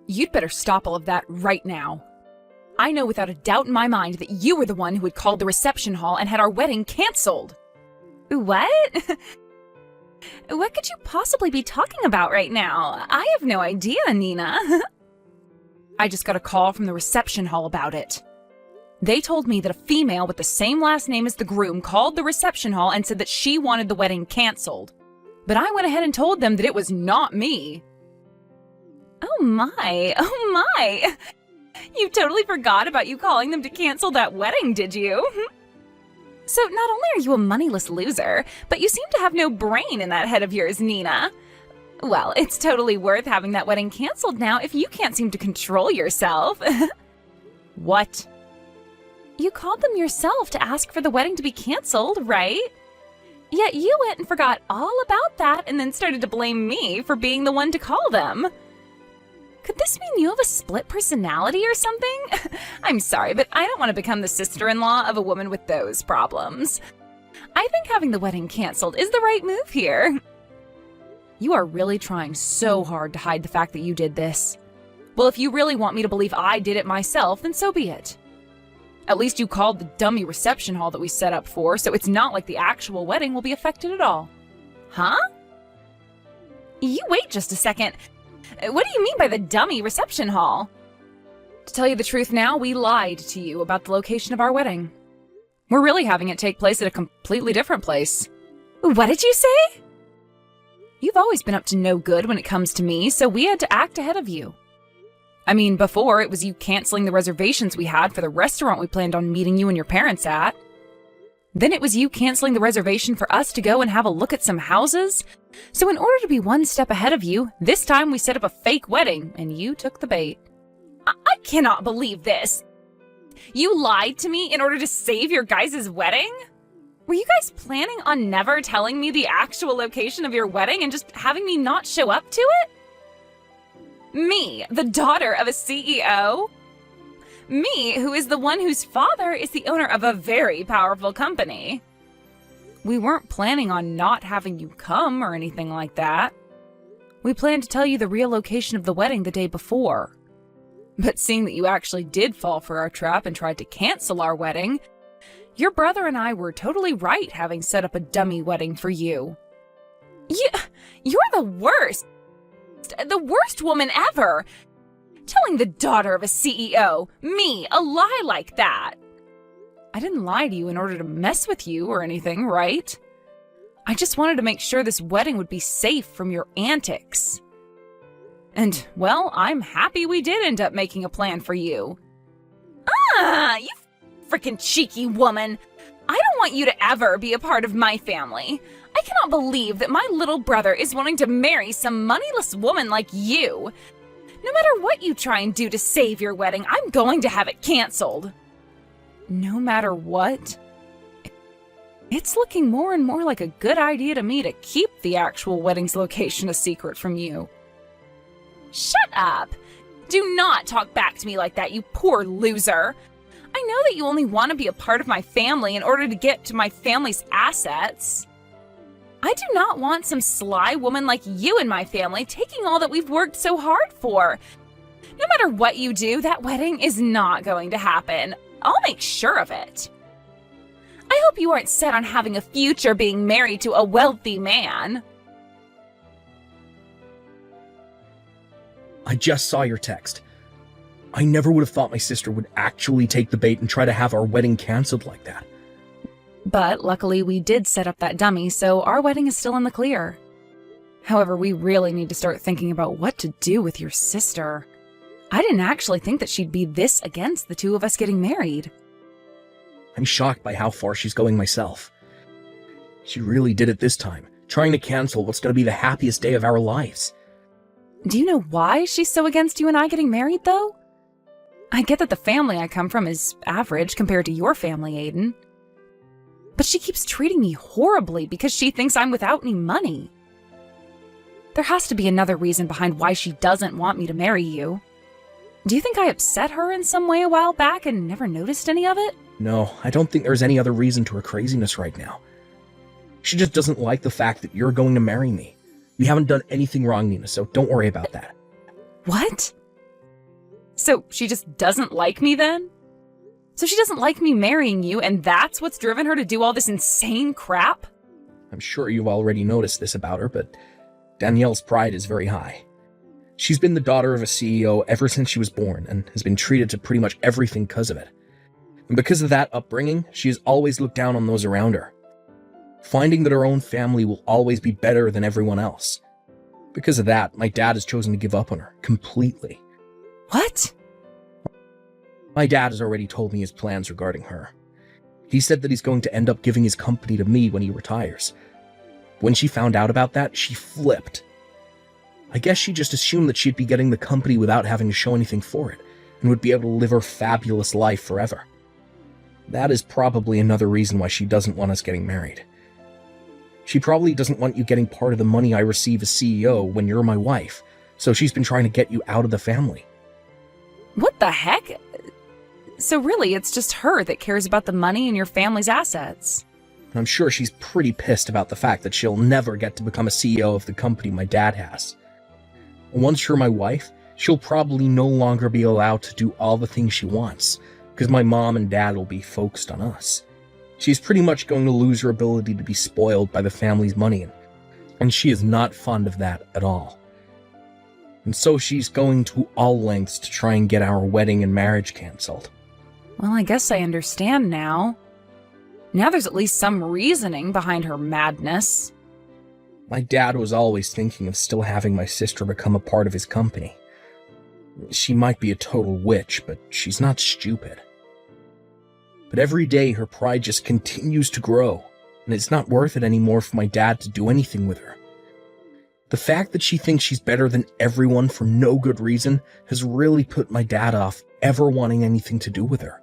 You'd better stop all of that right now. I know without a doubt in my mind that you were the one who had called the reception hall and had our wedding canceled. What? What could you possibly be talking about right now? I have no idea, Nina. I just got a call from the reception hall about it. They told me that a female with the same last name as the groom called the reception hall and said that she wanted the wedding canceled. But I went ahead and told them that it was not me. Oh my. You totally forgot about you calling them to cancel that wedding, did you? So not only are you a moneyless loser, but you seem to have no brain in that head of yours, Nina. Well, it's totally worth having that wedding canceled now if you can't seem to control yourself. What? You called them yourself to ask for the wedding to be canceled, right? Yet you went and forgot all about that and then started to blame me for being the one to call them. Could this mean you have a split personality or something? I'm sorry, but I don't want to become the sister-in-law of a woman with those problems. I think having the wedding canceled is the right move here. You are really trying so hard to hide the fact that you did this. Well, if you really want me to believe I did it myself, then so be it. At least you called the dummy reception hall that we set up for, so it's not like the actual wedding will be affected at all. Huh? You wait just a second. What do you mean by the dummy reception hall? To tell you the truth now, we lied to you about the location of our wedding. We're really having it take place at a completely different place. What did you say? You've always been up to no good when it comes to me, so we had to act ahead of you. I mean, before, it was you canceling the reservations we had for the restaurant we planned on meeting you and your parents at. Then it was you canceling the reservation for us to go and have a look at some houses. So in order to be one step ahead of you, this time we set up a fake wedding, and you took the bait. I cannot believe this. You lied to me in order to save your guys' wedding? Were you guys planning on never telling me the actual location of your wedding and just having me not show up to it? Me, the daughter of a CEO? Me, who is the one whose father is the owner of a very powerful company. We weren't planning on not having you come or anything like that. We planned to tell you the real location of the wedding the day before. But seeing that you actually did fall for our trap and tried to cancel our wedding, your brother and I were totally right having set up a dummy wedding for you. You're the worst. The worst woman ever. Telling the daughter of a CEO, me, a lie like that. I didn't lie to you in order to mess with you or anything, right? I just wanted to make sure this wedding would be safe from your antics. And, well, I'm happy we did end up making a plan for you. You freaking cheeky woman. I don't want you to ever be a part of my family. I cannot believe that my little brother is wanting to marry some moneyless woman like you. No matter what you try and do to save your wedding, I'm going to have it canceled. No matter what? It's looking more and more like a good idea to me to keep the actual wedding's location a secret from you. Shut up! Do not talk back to me like that, you poor loser. I know that you only want to be a part of my family in order to get to my family's assets. I do not want some sly woman like you in my family taking all that we've worked so hard for. No matter what you do, that wedding is not going to happen. I'll make sure of it. I hope you aren't set on having a future being married to a wealthy man. I just saw your text. I never would have thought my sister would actually take the bait and try to have our wedding canceled like that. But luckily we did set up that dummy, so our wedding is still in the clear. However, we really need to start thinking about what to do with your sister. I didn't actually think that she'd be this against the two of us getting married. I'm shocked by how far she's going myself. She really did it this time, trying to cancel what's going to be the happiest day of our lives. Do you know why she's so against you and I getting married, though? I get that the family I come from is average compared to your family, Aiden. But she keeps treating me horribly because she thinks I'm without any money. There has to be another reason behind why she doesn't want me to marry you. Do you think I upset her in some way a while back and never noticed any of it? No, I don't think there's any other reason to her craziness right now. She just doesn't like the fact that you're going to marry me. We haven't done anything wrong, Nina, so don't worry about that. What? So she just doesn't like me then? So she doesn't like me marrying you, and that's what's driven her to do all this insane crap? I'm sure you've already noticed this about her, but Danielle's pride is very high. She's been the daughter of a CEO ever since she was born and has been treated to pretty much everything because of it. And because of that upbringing, she has always looked down on those around her, finding that her own family will always be better than everyone else. Because of that, my dad has chosen to give up on her completely. What? My dad has already told me his plans regarding her. He said that he's going to end up giving his company to me when he retires. When she found out about that, she flipped. I guess she just assumed that she'd be getting the company without having to show anything for it, and would be able to live her fabulous life forever. That is probably another reason why she doesn't want us getting married. She probably doesn't want you getting part of the money I receive as CEO when you're my wife, so she's been trying to get you out of the family. What the heck? So really, it's just her that cares about the money and your family's assets. I'm sure she's pretty pissed about the fact that she'll never get to become a CEO of the company my dad has. Once you're my wife, she'll probably no longer be allowed to do all the things she wants, because my mom and dad will be focused on us. She's pretty much going to lose her ability to be spoiled by the family's money, and she is not fond of that at all. And so she's going to all lengths to try and get our wedding and marriage cancelled. Well, I guess I understand now. Now there's at least some reasoning behind her madness. My dad was always thinking of still having my sister become a part of his company. She might be a total witch, but she's not stupid. But every day her pride just continues to grow, and it's not worth it anymore for my dad to do anything with her. The fact that she thinks she's better than everyone for no good reason has really put my dad off ever wanting anything to do with her.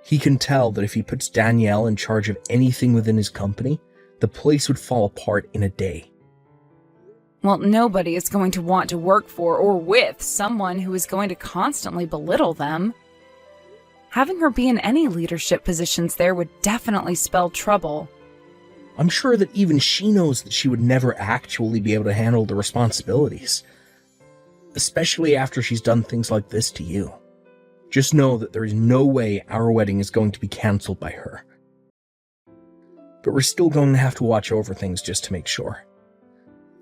He can tell that if he puts Danielle in charge of anything within his company, the place would fall apart in a day. Well, nobody is going to want to work for or with someone who is going to constantly belittle them. Having her be in any leadership positions there would definitely spell trouble. I'm sure that even she knows that she would never actually be able to handle the responsibilities. Especially after she's done things like this to you. Just know that there is no way our wedding is going to be cancelled by her. But we're still going to have to watch over things just to make sure.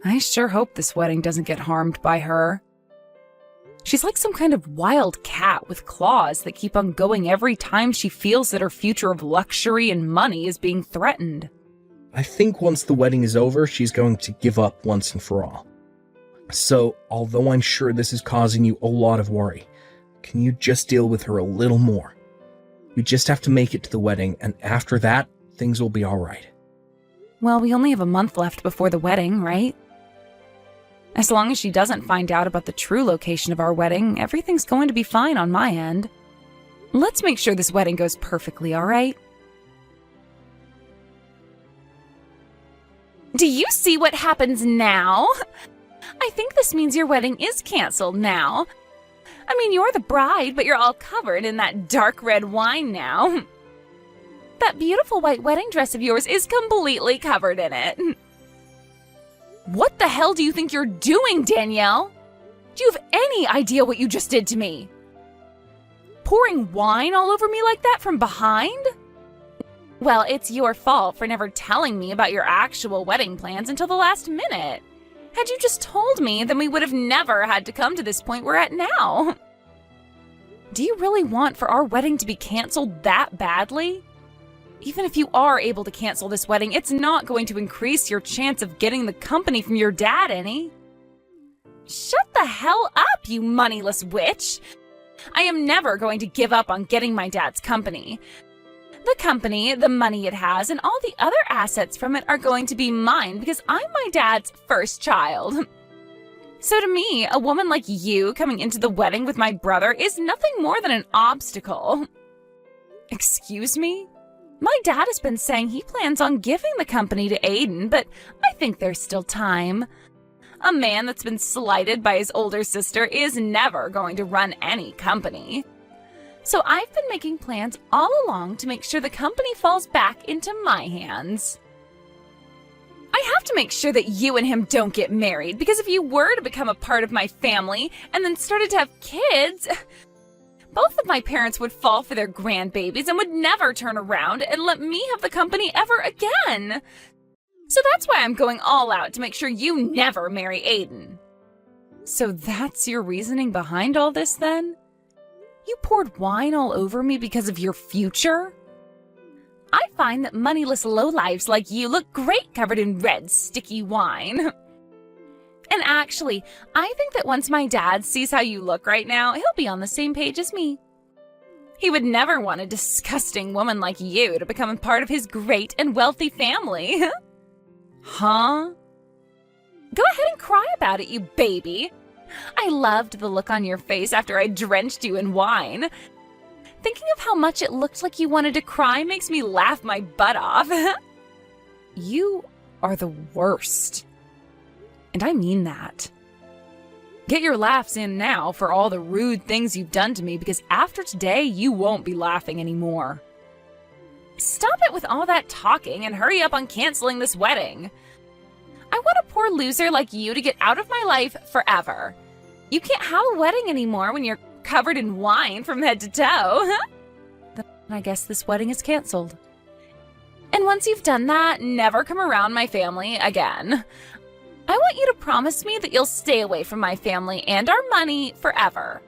I sure hope this wedding doesn't get harmed by her. She's like some kind of wild cat with claws that keep on going every time she feels that her future of luxury and money is being threatened. I think once the wedding is over, she's going to give up once and for all. So, although I'm sure this is causing you a lot of worry, can you just deal with her a little more? We just have to make it to the wedding, and after that, things will be alright. Well, we only have a month left before the wedding, right? As long as she doesn't find out about the true location of our wedding, everything's going to be fine on my end. Let's make sure this wedding goes perfectly, alright? Do you see what happens now? I think this means your wedding is canceled now. I mean, you're the bride, but you're all covered in that dark red wine now. That beautiful white wedding dress of yours is completely covered in it. What the hell do you think you're doing, Danielle? Do you have any idea what you just did to me? Pouring wine all over me like that from behind? Well, it's your fault for never telling me about your actual wedding plans until the last minute. Had you just told me, then we would have never had to come to this point we're at now. Do you really want for our wedding to be canceled that badly? Even if you are able to cancel this wedding, it's not going to increase your chance of getting the company from your dad any. Shut the hell up, you moneyless witch! I am never going to give up on getting my dad's company. The company, the money it has, and all the other assets from it are going to be mine because I'm my dad's first child. So to me, a woman like you coming into the wedding with my brother is nothing more than an obstacle. Excuse me? My dad has been saying he plans on giving the company to Aiden, but I think there's still time. A man that's been slighted by his older sister is never going to run any company. So I've been making plans all along to make sure the company falls back into my hands. I have to make sure that you and him don't get married, because if you were to become a part of my family and then started to have kids, both of my parents would fall for their grandbabies and would never turn around and let me have the company ever again. So that's why I'm going all out to make sure you never marry Aiden. So that's your reasoning behind all this then? You poured wine all over me because of your future? I find that moneyless lowlifes like you look great covered in red, sticky wine. And actually, I think that once my dad sees how you look right now, he'll be on the same page as me. He would never want a disgusting woman like you to become a part of his great and wealthy family. Huh? Go ahead and cry about it, you baby. I loved the look on your face after I drenched you in wine. Thinking of how much it looked like you wanted to cry makes me laugh my butt off. You are the worst. And I mean that. Get your laughs in now for all the rude things you've done to me, because after today, you won't be laughing anymore. Stop it with all that talking and hurry up on canceling this wedding. I want a poor loser like you to get out of my life forever. You can't have a wedding anymore when you're covered in wine from head to toe. Then I guess this wedding is canceled. And once you've done that, never come around my family again. I want you to promise me that you'll stay away from my family and our money forever.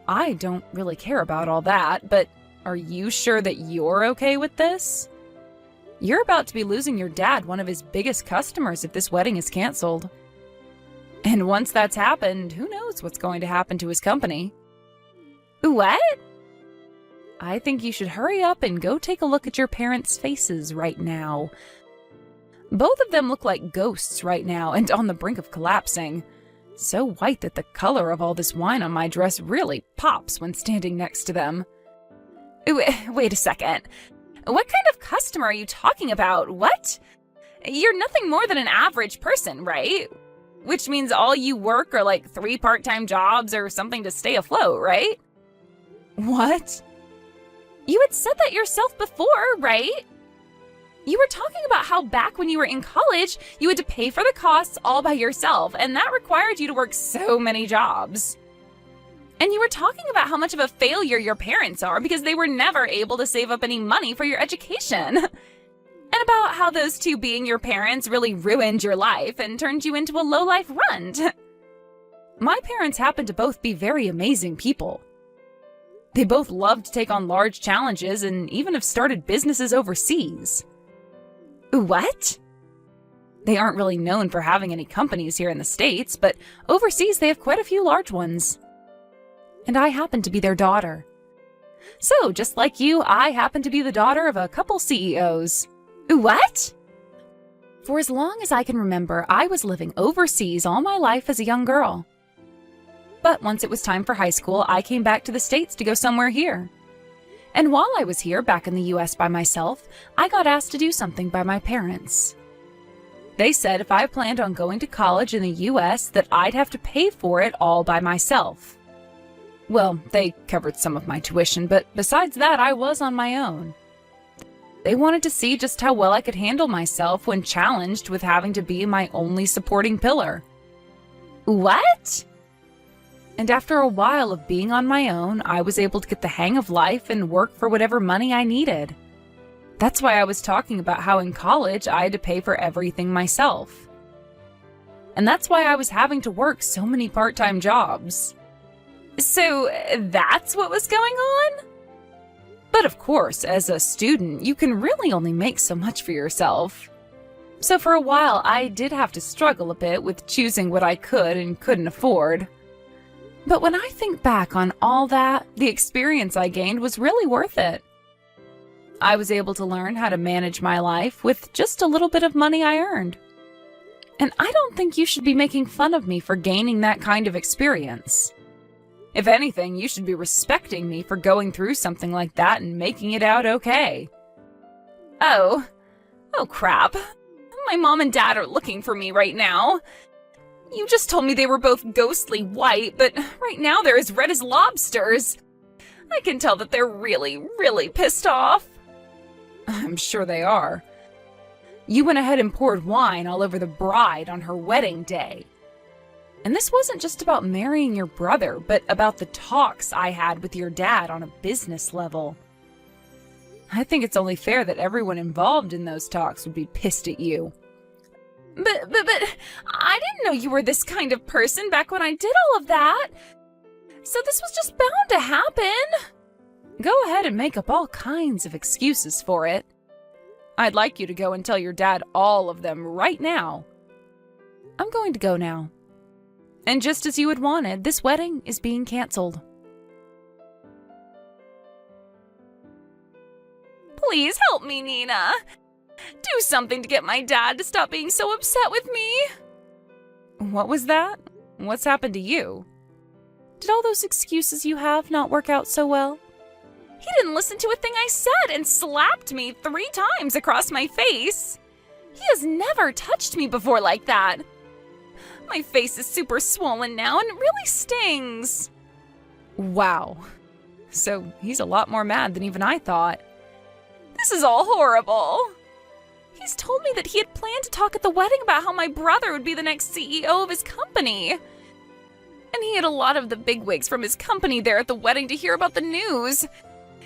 I don't really care about all that, but are you sure that you're okay with this? You're about to be losing your dad, one of his biggest customers, if this wedding is canceled. And once that's happened, who knows what's going to happen to his company? What? I think you should hurry up and go take a look at your parents' faces right now. Both of them look like ghosts right now and on the brink of collapsing. So white that the color of all this wine on my dress really pops when standing next to them. Wait a second. What kind of customer are you talking about? What? You're nothing more than an average person, right? Which means all you work are like 3 part-time jobs or something to stay afloat, right? What? You had said that yourself before, right? You were talking about how back when you were in college, you had to pay for the costs all by yourself, and that required you to work so many jobs. And you were talking about how much of a failure your parents are because they were never able to save up any money for your education. And about how those two being your parents really ruined your life and turned you into a low-life runt. My parents happen to both be very amazing people. They both love to take on large challenges and even have started businesses overseas. What? They aren't really known for having any companies here in the States, but overseas they have quite a few large ones. And I happen to be their daughter. So, just like you, I happen to be the daughter of a couple CEOs. What? For as long as I can remember, I was living overseas all my life as a young girl. But once it was time for high school, I came back to the States to go somewhere here. And while I was here back in the US by myself, I got asked to do something by my parents. They said if I planned on going to college in the US that I'd have to pay for it all by myself. Well, they covered some of my tuition, but besides that, I was on my own. They wanted to see just how well I could handle myself when challenged with having to be my only supporting pillar. What? And after a while of being on my own, I was able to get the hang of life and work for whatever money I needed. That's why I was talking about how in college I had to pay for everything myself. And that's why I was having to work so many part-time jobs. So that's what was going on? But of course, as a student, you can really only make so much for yourself. So for a while, I did have to struggle a bit with choosing what I could and couldn't afford. But when I think back on all that, the experience I gained was really worth it. I was able to learn how to manage my life with just a little bit of money I earned. And I don't think you should be making fun of me for gaining that kind of experience. If anything, you should be respecting me for going through something like that and making it out okay. Oh crap. My mom and dad are looking for me right now. You just told me they were both ghostly white, but right now they're as red as lobsters. I can tell that they're really, really pissed off. I'm sure they are. You went ahead and poured wine all over the bride on her wedding day. And this wasn't just about marrying your brother, but about the talks I had with your dad on a business level. I think it's only fair that everyone involved in those talks would be pissed at you. But, I didn't know you were this kind of person back when I did all of that. So this was just bound to happen. Go ahead and make up all kinds of excuses for it. I'd like you to go and tell your dad all of them right now. I'm going to go now. And just as you had wanted, this wedding is being canceled. Please help me, Nina. Do something to get my dad to stop being so upset with me. What was that? What's happened to you? Did all those excuses you have not work out so well? He didn't listen to a thing I said and slapped me 3 times across my face. He has never touched me before like that. My face is super swollen now and it really stings. Wow. So he's a lot more mad than even I thought. This is all horrible. He's told me that he had planned to talk at the wedding about how my brother would be the next CEO of his company. And he had a lot of the bigwigs from his company there at the wedding to hear about the news.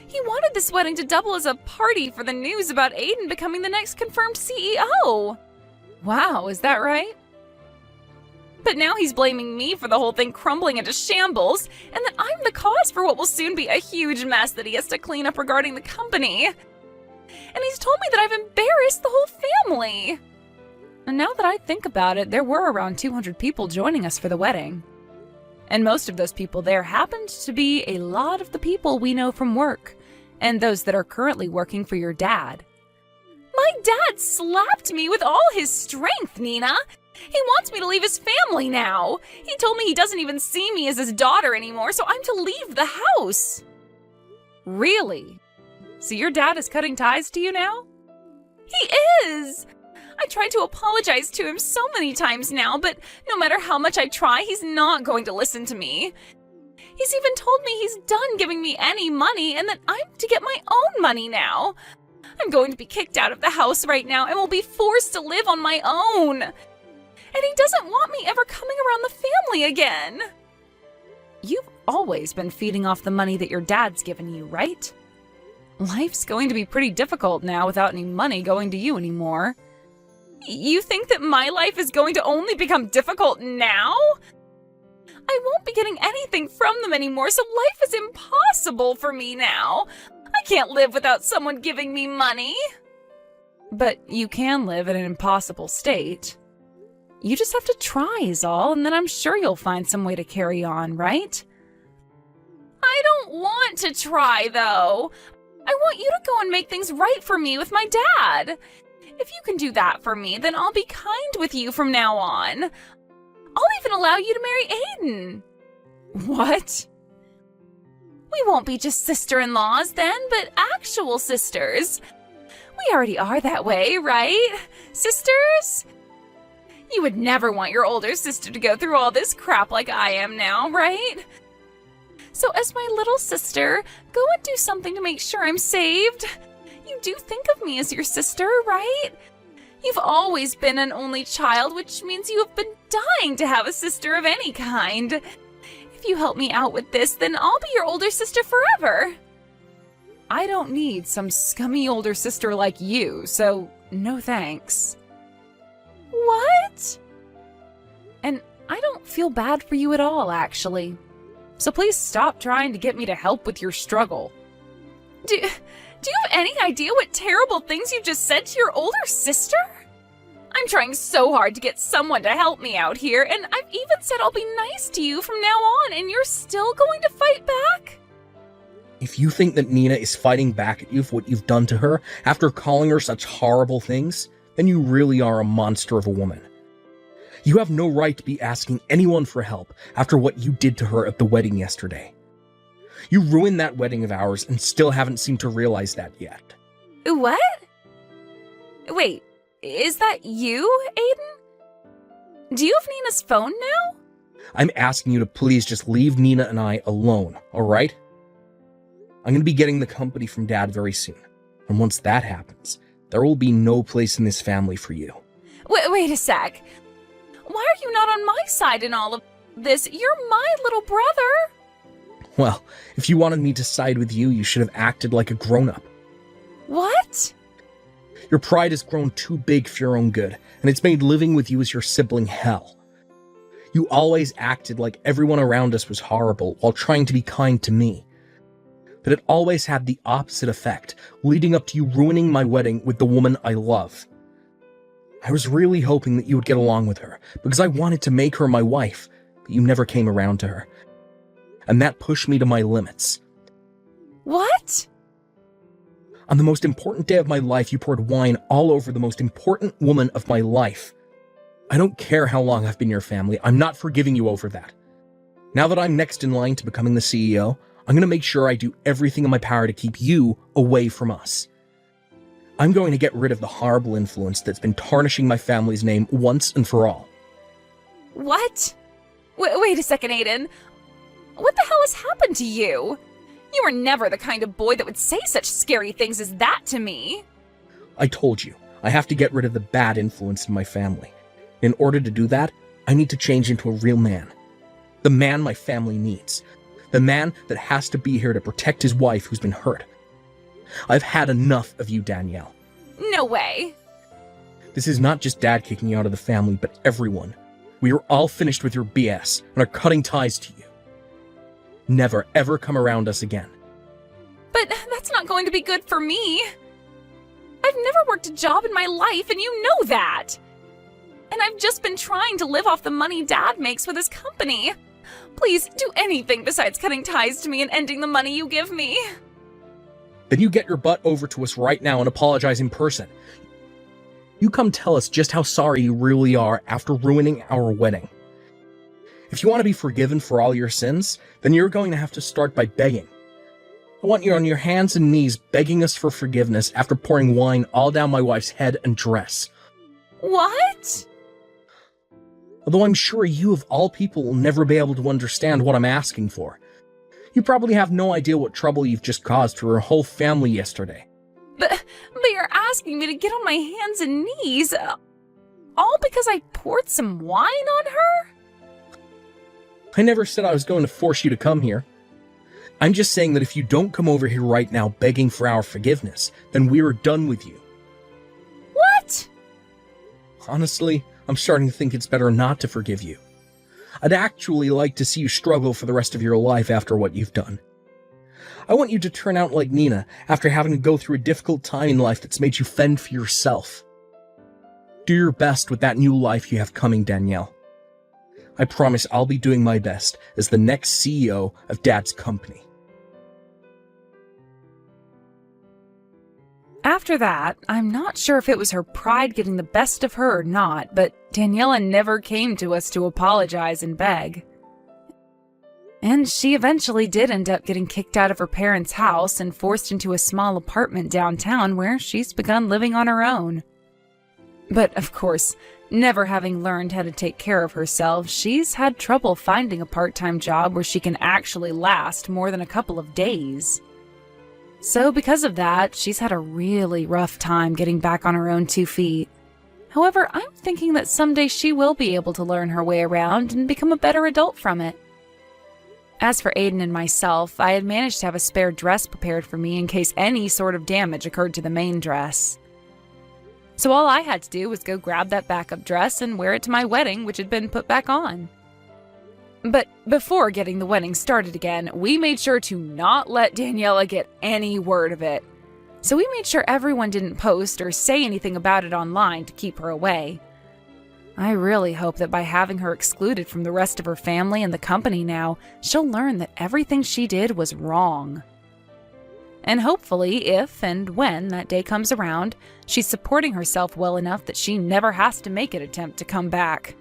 He wanted this wedding to double as a party for the news about Aiden becoming the next confirmed CEO. Wow, is that right? But now he's blaming me for the whole thing crumbling into shambles, and that I'm the cause for what will soon be a huge mess that he has to clean up regarding the company. And he's told me that I've embarrassed the whole family. And now that I think about it, there were around 200 people joining us for the wedding. And most of those people there happened to be a lot of the people we know from work, and those that are currently working for your dad. My dad slapped me with all his strength, Nina. He wants me to leave his family now. He told me he doesn't even see me as his daughter anymore, so I'm to leave the house. Really? So your dad is cutting ties to you now? He is! I tried to apologize to him so many times now, but no matter how much I try, he's not going to listen to me. He's even told me he's done giving me any money and that I'm to get my own money now. I'm going to be kicked out of the house right now and will be forced to live on my own. And he doesn't want me ever coming around the family again. You've always been feeding off the money that your dad's given you, right? Life's going to be pretty difficult now without any money going to you anymore. You think that my life is going to only become difficult now? I won't be getting anything from them anymore, so life is impossible for me now. I can't live without someone giving me money. But you can live in an impossible state. You just have to try is all, and then I'm sure you'll find some way to carry on, right? I don't want to try, though. I want you to go and make things right for me with my dad. If you can do that for me, then I'll be kind with you from now on. I'll even allow you to marry Aiden. What? We won't be just sister-in-laws then, but actual sisters. We already are that way, right? Sisters? You would never want your older sister to go through all this crap like I am now, right? So as my little sister, go and do something to make sure I'm saved. You do think of me as your sister, right? You've always been an only child, which means you have been dying to have a sister of any kind. If you help me out with this, then I'll be your older sister forever. I don't need some scummy older sister like you, so no thanks. What? And I don't feel bad for you at all, actually. So please stop trying to get me to help with your struggle. Do you have any idea what terrible things you've just said to your older sister? I'm trying so hard to get someone to help me out here, and I've even said I'll be nice to you from now on, and you're still going to fight back? If you think that Nina is fighting back at you for what you've done to her after calling her such horrible things, then you really are a monster of a woman. You have no right to be asking anyone for help after what you did to her at the wedding yesterday. You ruined that wedding of ours and still haven't seemed to realize that yet. What? Wait, is that you, Aiden? Do you have Nina's phone now? I'm asking you to please just leave Nina and I alone, alright? I'm going to be getting the company from Dad very soon. And once that happens, There will be no place in this family for you. Wait a sec. Why are you not on my side in all of this? You're my little brother. Well, if you wanted me to side with you, you should have acted like a grown-up. What? Your pride has grown too big for your own good, and it's made living with you as your sibling hell. You always acted like everyone around us was horrible while trying to be kind to me. But it always had the opposite effect, leading up to you ruining my wedding with the woman I love. I was really hoping that you would get along with her, because I wanted to make her my wife, but you never came around to her. And that pushed me to my limits. What? On the most important day of my life, you poured wine all over the most important woman of my life. I don't care how long I've been your family, I'm not forgiving you over that. Now that I'm next in line to becoming the CEO, I'm going to make sure I do everything in my power to keep you away from us. I'm going to get rid of the horrible influence that's been tarnishing my family's name once and for all. What? Wait a second, Aiden. What the hell has happened to you? You were never the kind of boy that would say such scary things as that to me. I told you, I have to get rid of the bad influence in my family. In order to do that, I need to change into a real man. The man my family needs. The man that has to be here to protect his wife who's been hurt. I've had enough of you, Danielle. No way. This is not just Dad kicking you out of the family, but everyone. We are all finished with your BS and are cutting ties to you. Never, ever come around us again. But that's not going to be good for me. I've never worked a job in my life, and you know that. And I've just been trying to live off the money Dad makes with his company. Please do anything besides cutting ties to me and ending the money you give me. Then you get your butt over to us right now and apologize in person. You come tell us just how sorry you really are after ruining our wedding. If you want to be forgiven for all your sins, then you're going to have to start by begging. I want you on your hands and knees begging us for forgiveness after pouring wine all down my wife's head and dress. What? Although I'm sure you of all people will never be able to understand what I'm asking for. You probably have no idea what trouble you've just caused for her whole family yesterday. But you're asking me to get on my hands and knees, all because I poured some wine on her? I never said I was going to force you to come here. I'm just saying that if you don't come over here right now begging for our forgiveness, then we're done with you. What? Honestly, I'm starting to think it's better not to forgive you. I'd actually like to see you struggle for the rest of your life after what you've done. I want you to turn out like Nina after having to go through a difficult time in life that's made you fend for yourself. Do your best with that new life you have coming, Danielle. I promise I'll be doing my best as the next CEO of Dad's company. After that, I'm not sure if it was her pride getting the best of her or not, but Daniela never came to us to apologize and beg. And she eventually did end up getting kicked out of her parents' house and forced into a small apartment downtown where she's begun living on her own. But of course, never having learned how to take care of herself, she's had trouble finding a part-time job where she can actually last more than a couple of days. So because of that, she's had a really rough time getting back on her own 2 feet. However, I'm thinking that someday she will be able to learn her way around and become a better adult from it. As for Aiden and myself, I had managed to have a spare dress prepared for me in case any sort of damage occurred to the main dress. So all I had to do was go grab that backup dress and wear it to my wedding, which had been put back on. But before getting the wedding started again, we made sure to not let Daniela get any word of it. So we made sure everyone didn't post or say anything about it online to keep her away. I really hope that by having her excluded from the rest of her family and the company now, she'll learn that everything she did was wrong. And hopefully, if and when that day comes around, she's supporting herself well enough that she never has to make an attempt to come back.